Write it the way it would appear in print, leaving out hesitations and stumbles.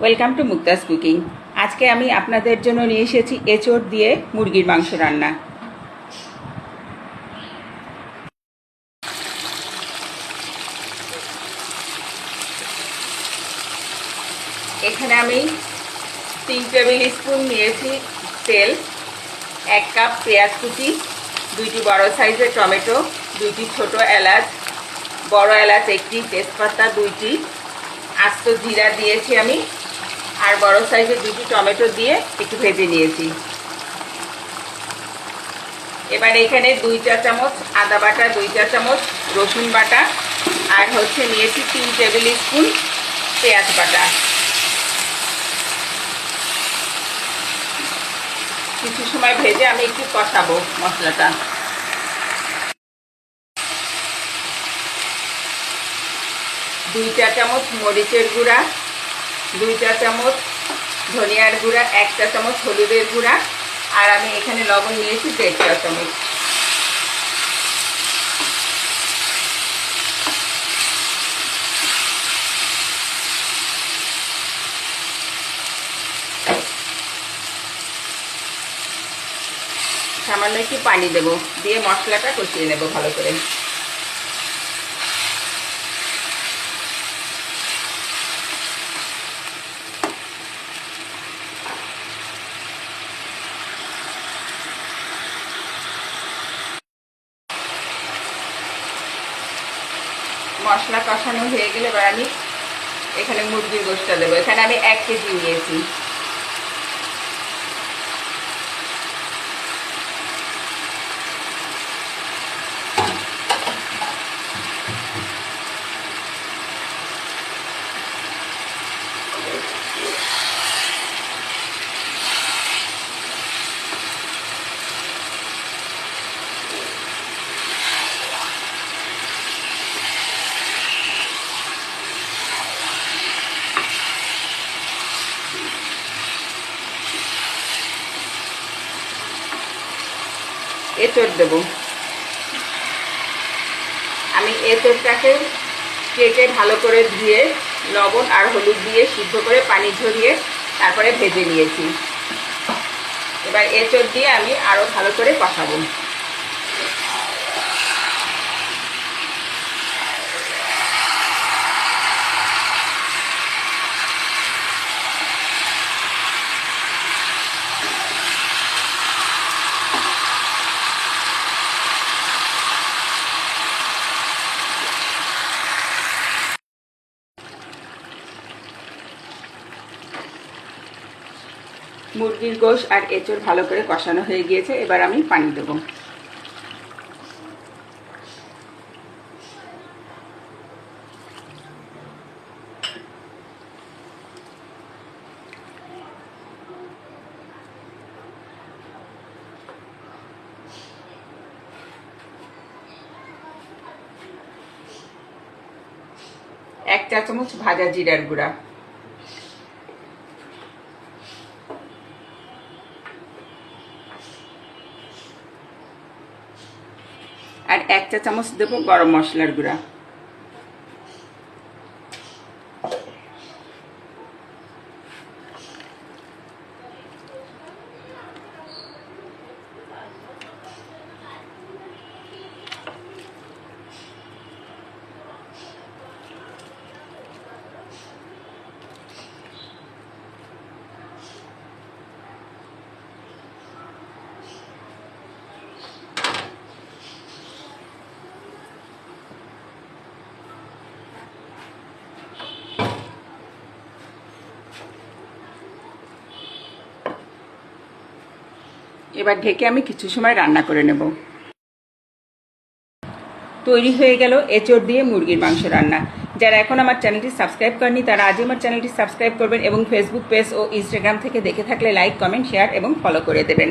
Welcome to Mukta's cooking. আজকে আমি আপনাদের জন্য নিয়ে এসেছি এঁচোড় দিয়ে মুরগির মাংস রান্না। এখানে আমি 3 টেবিল স্পুন নিয়েছি তেল, 1 কাপ পেঁয়াজ কুচি, 2টি বড় সাইজের টমেটো, 2টি ছোট এলাচ, বড় এলাচ 1টি, তেজপাতা 2টি, আস্ত জিরা দিয়েছি আমি, আর বড় সাইজের 2টি টমেটো দিয়ে একটু ভেজে নিয়েছি। এবার এখানে 2 চা চামচ আদা বাটা, 2 চা চামচ রসুন বাটা, আর নিয়েছি 3 টেবিল স্পুন পেঁয়াজ বাটা। কিছু সময় ভেজে আমি একটু কষাবো মশলাটা। দুই চা চামচ মরিচের গুঁড়া, 2 চা চামচ ধনিয়ার গুঁড়া, 1 চা চামচ হলুদের গুঁড়া, আর আমি এখানে লবণ নিয়েছি 1.5 চা চামচ। সামান্য একটু পানি দেবো, দিয়ে মশলাটা কষিয়ে নেব ভালো করে। মশলা কষানো হয়ে গেলে এবার আমি এখানে মুরগির গোশটা দেবো। এখানে আমি 1 কেজি নিয়েছি। এঁচোড় দেব। আমি এঁচোড়টাকে কেটে ভালো করে ধুয়ে লবণ আর হলুদ দিয়ে সিদ্ধ করে পানি ঝরিয়ে তারপরে ভেজে নিয়েছি। এবার এঁচোড় দিয়ে আমি আরও ভালো করে কষাবো। মুরগির গোশ আর এঁচোড় ভালো করে কষানো হয়ে গিয়েছে। এবার আমি পানি দেব। এক চা চামচ ভাজা জিরার গুঁড়া, আর 1 চা চামচ দেবো গরম মশলার গুঁড়া। এবার ঢেকে আমি কিছু সময় রান্না করে নেব। তৈরি হয়ে গেল এঁচোড় দিয়ে মুরগির মাংস রান্না। যারা এখন আমার চ্যানেলটি সাবস্ক্রাইব করেনি তারা আজই আমার চ্যানেলটি সাবস্ক্রাইব করবেন এবং ফেসবুক পেজ ও ইনস্টাগ্রাম থেকে দেখে থাকলে লাইক, কমেন্ট, শেয়ার এবং ফলো করে দেবেন।